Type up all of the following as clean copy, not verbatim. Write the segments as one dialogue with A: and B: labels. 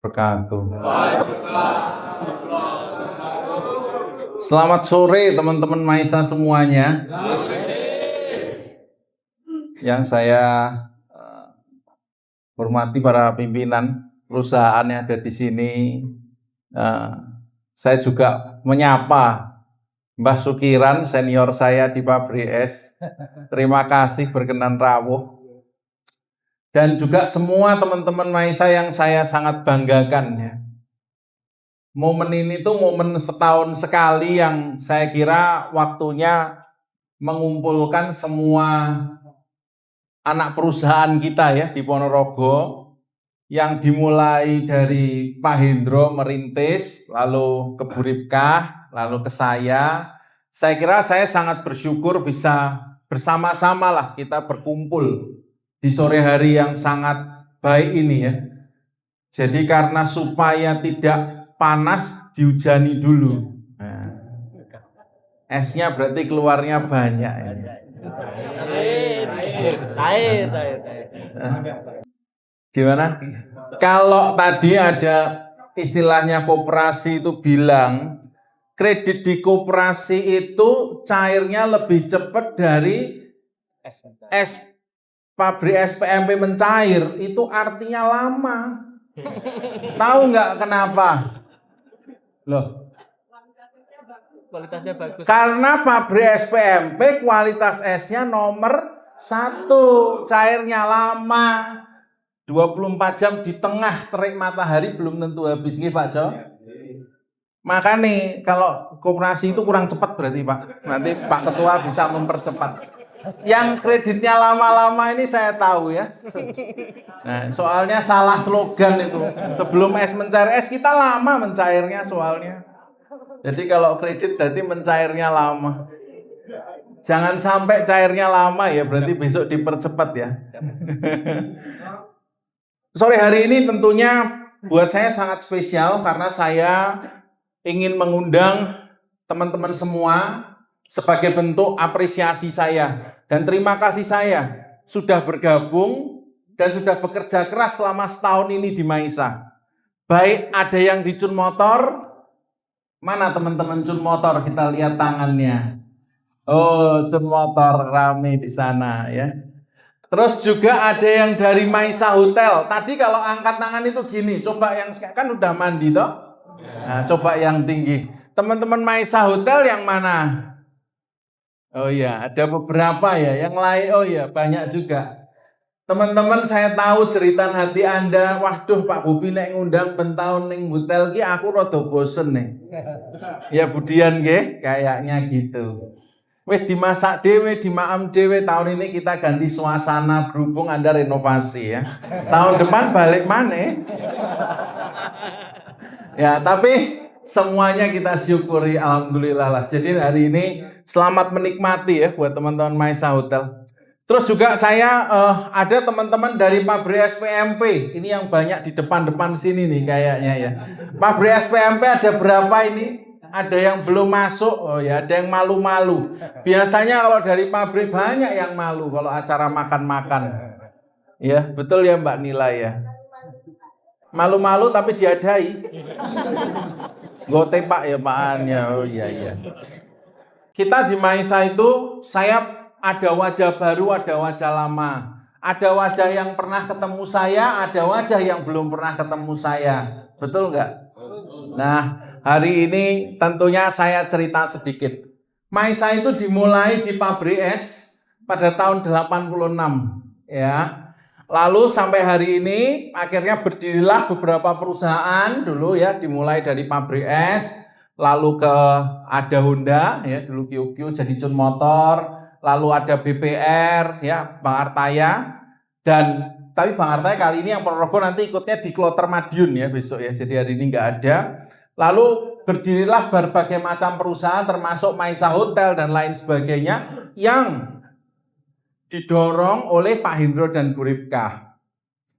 A: Wabarakatuh. Selamat sore teman-teman Maisa semuanya. Yang saya hormati para pimpinan perusahaan yang ada di sini. Saya juga menyapa Mbah Sukiran, senior saya di Pabrik Es. Terima kasih berkenan rawuh. Dan juga semua teman-teman Maisa yang saya sangat banggakan ya. Momen ini tuh momen setahun sekali yang saya kira waktunya mengumpulkan semua anak perusahaan kita ya di Ponorogo, yang dimulai dari Pak Hendro merintis, lalu ke Bu Ripkah, lalu ke saya. Saya kira saya sangat bersyukur bisa bersama-sama lah kita berkumpul di sore hari yang sangat baik ini ya. Jadi karena supaya tidak panas, dihujani dulu. Nah, esnya berarti keluarnya banyak ini. Air. Gimana? Kalau tadi ada istilahnya koperasi itu bilang, kredit di koperasi itu cairnya lebih cepat dari pabrik SPMP mencair, itu artinya lama. Tahu nggak kenapa? Loh,
B: kualitasnya bagus.
A: Karena pabrik SPMP kualitas esnya nomor 1, cairnya lama. 24 jam di tengah terik matahari belum tentu habis nih Pak Jo. Maka nih kalau koperasi itu kurang cepat berarti Pak. Nanti Pak Ketua bisa mempercepat. Yang kreditnya lama-lama ini saya tahu ya. Nah, soalnya salah slogan itu. Sebelum es mencair es, kita lama mencairnya soalnya. Jadi kalau kredit berarti mencairnya lama. Jangan sampai cairnya lama ya, berarti besok dipercepat ya. Sore hari ini tentunya buat saya sangat spesial karena saya ingin mengundang teman-teman semua sebagai bentuk apresiasi saya dan terima kasih saya sudah bergabung dan sudah bekerja keras selama setahun ini di Maisa. Baik ada yang di Cun Motor, mana teman-teman Cun Motor, kita lihat tangannya. Oh, Cun Motor rame di sana ya. Terus juga ada yang dari Maisa Hotel. Tadi kalau angkat tangan itu gini, coba yang kan udah mandi toh. Nah, coba yang tinggi. Teman-teman Maisa Hotel yang mana? Oh iya, ada beberapa ya. Yang lain, oh iya, banyak juga. Teman-teman, saya tahu cerita hati Anda. Waduh, Pak Bobi nek ngundang bentahun ning hotel ki aku rada bosen nih. Ya Budian nggih, kayaknya gitu. Wis dimasak dewe, dimaam dewe. Tahun ini kita ganti suasana berhubung Anda renovasi ya. Tahun depan balik mana? Ya, tapi semuanya kita syukuri, alhamdulillah lah. Jadi hari ini selamat menikmati ya buat teman-teman Maisa Hotel. Terus juga saya ada teman-teman dari pabrik SPMP. Ini yang banyak di depan-depan sini nih kayaknya ya. Pabrik SPMP ada berapa ini? Ada yang belum masuk, oh ya, ada yang malu-malu. Biasanya kalau dari pabrik banyak yang malu kalau acara makan-makan. Ya, betul ya Mbak Nila ya. Malu-malu tapi diadai. Gote Pak ya Pak ya. Oh iya. Kita di Maisa itu saya ada wajah baru, ada wajah lama. Ada wajah yang pernah ketemu saya, ada wajah yang belum pernah ketemu saya. Betul nggak? Nah, hari ini tentunya saya cerita sedikit. Maisa itu dimulai di pabrik es pada tahun 86 ya. Lalu sampai hari ini akhirnya berdirilah beberapa perusahaan dulu ya, dimulai dari pabrik es, lalu ke ada Honda ya, dulu Kyokyo jadi Cun Motor, lalu ada BPR ya, Bang Artaya, dan tapi Bang Artaya kali ini yang Ponorogo nanti ikutnya di Kloter Madiun ya besok ya, jadi hari ini nggak ada. Lalu berdirilah berbagai macam perusahaan termasuk Maisa Hotel dan lain sebagainya yang didorong oleh Pak Hendro dan Bu Ripkah.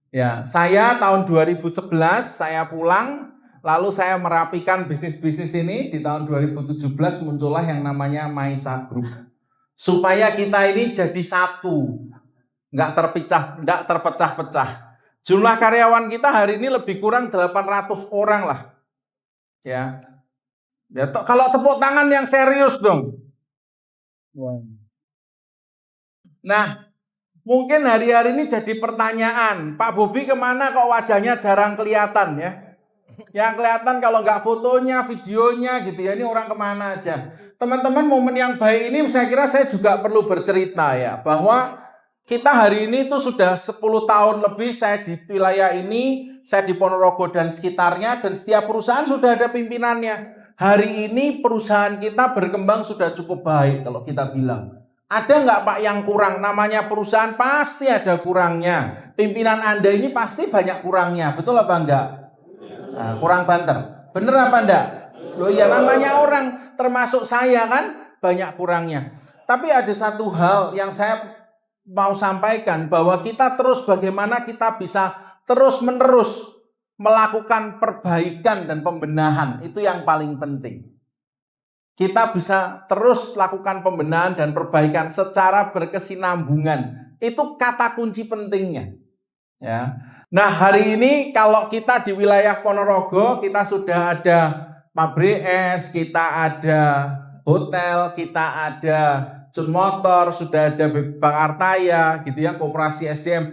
A: Ya, saya tahun 2011 saya pulang, lalu saya merapikan bisnis-bisnis ini. Di tahun 2017 muncullah yang namanya Maisa Group. Supaya kita ini jadi satu, nggak terpecah-pecah. Jumlah karyawan kita hari ini lebih kurang 800 orang lah. Ya. Kalau tepuk tangan yang serius dong. Nah, mungkin hari-hari ini jadi pertanyaan, Pak Bobi kemana kok wajahnya jarang kelihatan ya? Yang kelihatan kalau nggak fotonya, videonya gitu ya, ini orang kemana aja. Teman-teman, momen yang baik ini saya kira saya juga perlu bercerita ya, bahwa kita hari ini itu sudah 10 tahun lebih saya di wilayah ini, saya di Ponorogo dan sekitarnya, dan setiap perusahaan sudah ada pimpinannya. Hari ini perusahaan kita berkembang sudah cukup baik kalau kita bilang. Ada nggak Pak yang kurang? Namanya perusahaan pasti ada kurangnya. Pimpinan Anda ini pasti banyak kurangnya. Betul apa enggak? Nah, kurang banter. Bener apa enggak? Loh ya namanya orang, termasuk saya kan banyak kurangnya. Tapi ada satu hal yang saya mau sampaikan, bahwa kita terus bagaimana kita bisa terus-menerus melakukan perbaikan dan pembenahan. Itu yang paling penting. Kita bisa terus lakukan pembenahan dan perbaikan secara berkesinambungan. Itu kata kunci pentingnya. Ya. Nah, hari ini kalau kita di wilayah Ponorogo, kita sudah ada pabrik es, kita ada hotel, kita ada Cun Motor, sudah ada Bank Artaya, gitu ya, Koperasi SDM.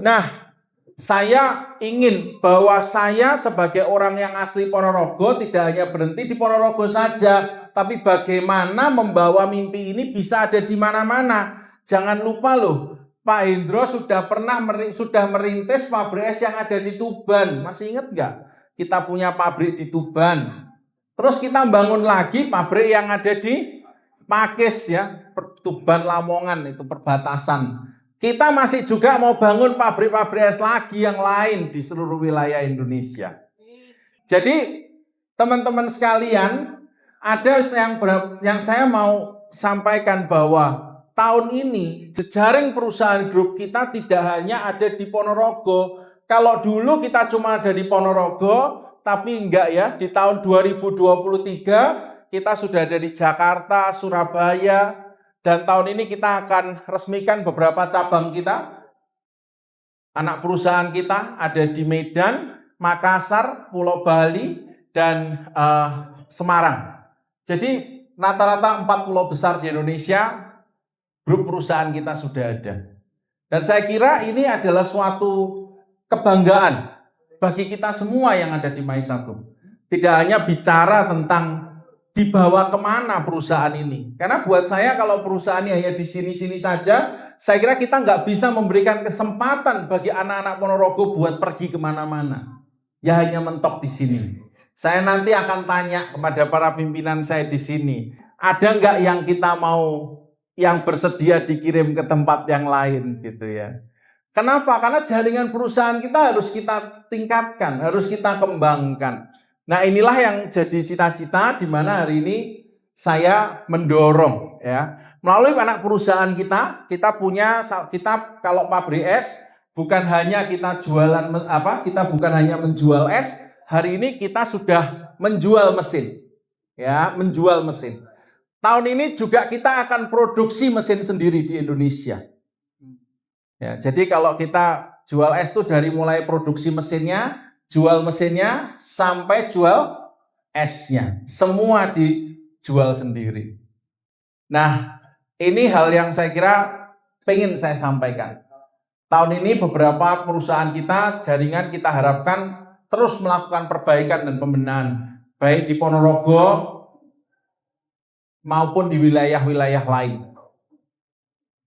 A: Nah, saya ingin bahwa saya sebagai orang yang asli Ponorogo tidak hanya berhenti di Ponorogo saja, tapi bagaimana membawa mimpi ini bisa ada di mana-mana. Jangan lupa loh, Pak Hendro sudah merintis pabrik es yang ada di Tuban. Masih ingat nggak? Kita punya pabrik di Tuban. Terus kita bangun lagi pabrik yang ada di Pakis ya, Tuban Lamongan, itu perbatasan. Kita masih juga mau bangun pabrik-pabrik es lagi yang lain di seluruh wilayah Indonesia. Jadi teman-teman sekalian, ada yang saya mau sampaikan bahwa tahun ini jejaring perusahaan grup kita tidak hanya ada di Ponorogo. Kalau dulu kita cuma ada di Ponorogo, tapi enggak ya, di tahun 2023 kita sudah ada di Jakarta, Surabaya, dan tahun ini kita akan resmikan beberapa cabang kita. Anak perusahaan kita ada di Medan, Makassar, Pulau Bali, dan Semarang. Jadi rata-rata 4 pulau besar di Indonesia, grup perusahaan kita sudah ada. Dan saya kira ini adalah suatu kebanggaan bagi kita semua yang ada di MAI1. Tidak hanya bicara tentang dibawa kemana perusahaan ini. Karena buat saya kalau perusahaannya hanya di sini-sini saja, saya kira kita nggak bisa memberikan kesempatan bagi anak-anak Ponorogo buat pergi kemana-mana. Ya hanya mentok di sini. Saya nanti akan tanya kepada para pimpinan saya di sini, ada nggak yang kita mau, yang bersedia dikirim ke tempat yang lain gitu ya. Kenapa? Karena jaringan perusahaan kita harus kita tingkatkan, harus kita kembangkan. Nah, inilah yang jadi cita-cita di mana hari ini saya mendorong ya. Melalui anak perusahaan kita kalau pabrik es bukan hanya kita jualan kita bukan hanya menjual es, hari ini kita sudah menjual mesin. Ya, menjual mesin. Tahun ini juga kita akan produksi mesin sendiri di Indonesia. Ya, jadi kalau kita jual es itu dari mulai produksi mesinnya, jual mesinnya sampai jual esnya. Semua dijual sendiri. Nah, ini hal yang saya kira pengen saya sampaikan. Tahun ini beberapa perusahaan kita, jaringan kita harapkan terus melakukan perbaikan dan pembenahan. Baik di Ponorogo maupun di wilayah-wilayah lain.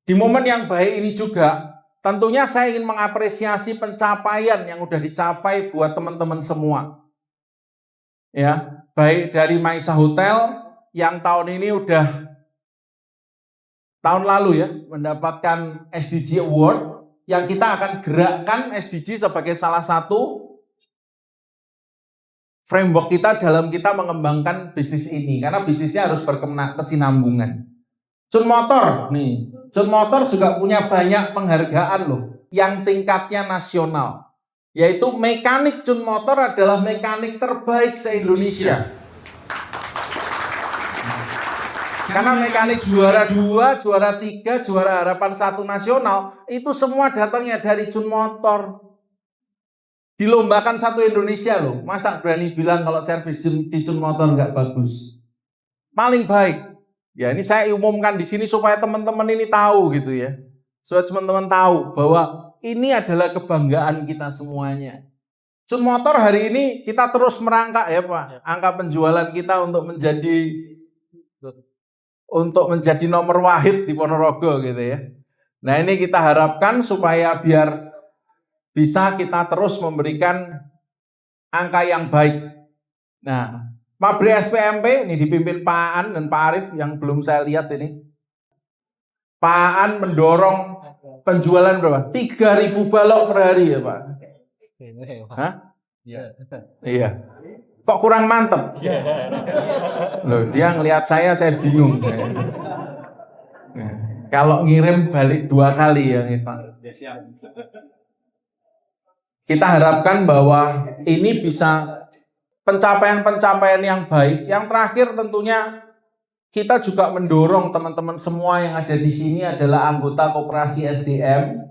A: Di momen yang baik ini juga, tentunya saya ingin mengapresiasi pencapaian yang udah dicapai buat teman-teman semua. Ya, baik dari Maisa Hotel yang tahun ini tahun lalu ya mendapatkan SDG Award, yang kita akan gerakkan SDG sebagai salah satu framework kita dalam kita mengembangkan bisnis ini, karena bisnisnya harus berkesinambungan. Cun Motor nih, Cun Motor juga punya banyak penghargaan loh, yang tingkatnya nasional. Yaitu mekanik Cun Motor adalah mekanik terbaik se-Indonesia. Karena mekanik juara 2, juara 3, juara harapan 1 nasional, itu semua datangnya dari Cun Motor. Dilombakan satu Indonesia loh. Masa berani bilang kalau servis dicun motor nggak bagus? Paling baik. Ya ini saya umumkan di sini supaya teman-teman ini tahu gitu ya. Supaya teman-teman tahu bahwa ini adalah kebanggaan kita semuanya. Cun motor hari ini kita terus merangkak ya Pak. Angka penjualan kita untuk menjadi nomor wahid di Ponorogo gitu ya. Nah ini kita harapkan supaya biar bisa kita terus memberikan angka yang baik. Nah, pabrik SPMP ini dipimpin Pak Aan dan Pak Arif yang belum saya lihat ini. Pak Aan mendorong penjualan berapa? 3.000 balok per hari ya Pak. Hah? Iya. Kok kurang mantep? Loh, dia ngelihat saya bingung. Kalau ngirim balik 2 kali ya Pak. Kita harapkan bahwa ini bisa pencapaian-pencapaian yang baik. Yang terakhir tentunya kita juga mendorong teman-teman semua yang ada di sini adalah anggota Koperasi SDM.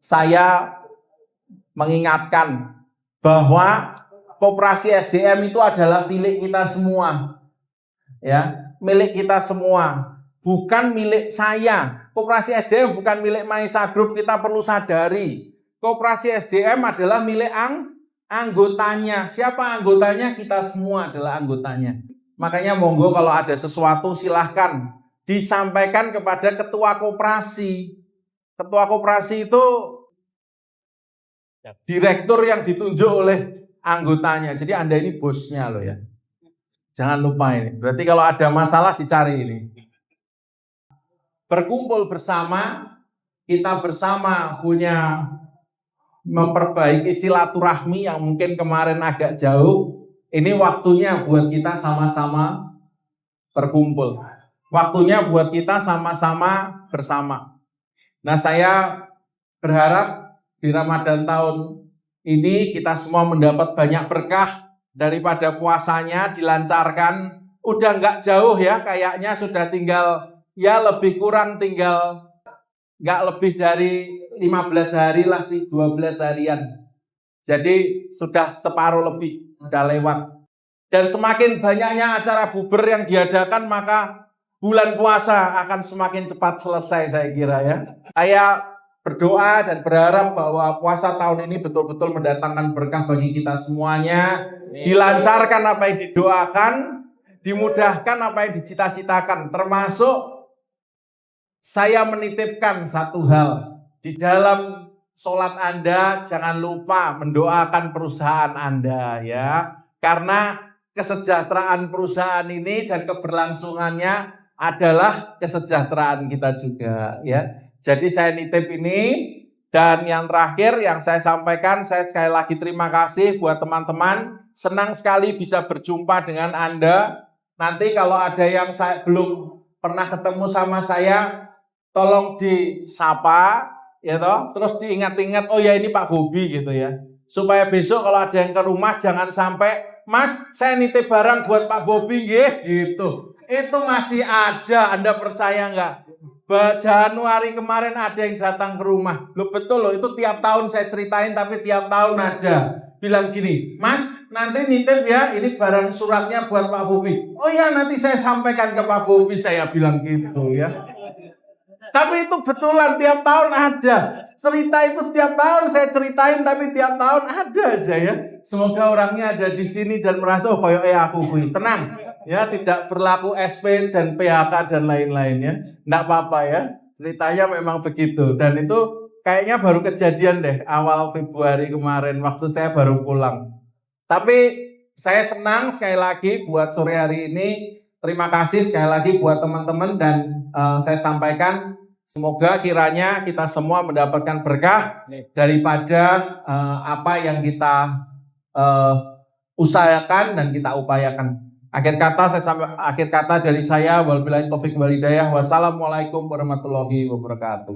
A: Saya mengingatkan bahwa Koperasi SDM itu adalah milik kita semua. Ya, milik kita semua. Bukan milik saya. Koperasi SDM bukan milik Maisa Group, kita perlu sadari. Koperasi SDM adalah milik anggotanya. Siapa anggotanya? Kita semua adalah anggotanya. Makanya monggo kalau ada sesuatu silahkan disampaikan kepada ketua koperasi. Ketua koperasi itu direktur yang ditunjuk oleh anggotanya. Jadi Anda ini bosnya loh ya. Jangan lupa ini. Berarti kalau ada masalah dicari ini. Berkumpul bersama, kita bersama punya memperbaiki silaturahmi yang mungkin kemarin agak jauh. Ini waktunya buat kita sama-sama berkumpul. Waktunya buat kita sama-sama bersama. Nah, saya berharap di Ramadan tahun ini kita semua mendapat banyak berkah daripada puasanya dilancarkan. Udah nggak jauh ya, kayaknya sudah tinggal ya lebih kurang tinggal nggak lebih dari 15 hari lah, 12 harian. Jadi sudah separuh lebih, udah lewat. Dan semakin banyaknya acara buber yang diadakan, maka bulan puasa akan semakin cepat selesai saya kira ya. Saya berdoa dan berharap bahwa puasa tahun ini betul-betul mendatangkan berkah bagi kita semuanya. Dilancarkan apa yang didoakan, dimudahkan apa yang dicita-citakan. Termasuk saya menitipkan satu hal. Di dalam sholat Anda jangan lupa mendoakan perusahaan Anda ya. Karena kesejahteraan perusahaan ini dan keberlangsungannya adalah kesejahteraan kita juga ya. Jadi saya nitip ini. Dan yang terakhir yang saya sampaikan, saya sekali lagi terima kasih buat teman-teman. Senang sekali bisa berjumpa dengan Anda. Nanti kalau ada yang saya belum pernah ketemu sama saya, tolong disapa, ya toh, terus diingat-ingat, oh ya ini Pak Bobi gitu ya. Supaya besok kalau ada yang ke rumah jangan sampai, Mas, saya nitip barang buat Pak Bobi, gitu. Itu masih ada, Anda percaya nggak? Januari kemarin ada yang datang ke rumah. Loh betul loh, itu tiap tahun saya ceritain, tapi tiap tahun ada. Bilang gini, Mas, nanti nitip ya, ini barang suratnya buat Pak Bobi. Oh ya, nanti saya sampaikan ke Pak Bobi, saya bilang gitu ya. Tapi itu betulan tiap tahun ada. Cerita itu setiap tahun saya ceritain, tapi tiap tahun ada aja ya. Semoga orangnya ada di sini dan merasa oh koyo aku kui. Tenang ya, tidak berlaku SP dan PHK dan lain-lainnya. Enggak apa-apa ya. Ceritanya memang begitu dan itu kayaknya baru kejadian deh awal Februari kemarin waktu saya baru pulang. Tapi saya senang sekali lagi buat sore hari ini. Terima kasih sekali lagi buat teman-teman dan saya sampaikan semoga kiranya kita semua mendapatkan berkah daripada apa yang kita usahakan dan kita upayakan. Akhir kata dari saya, wabillahi taufik wal hidayah. Wassalamualaikum warahmatullahi wabarakatuh.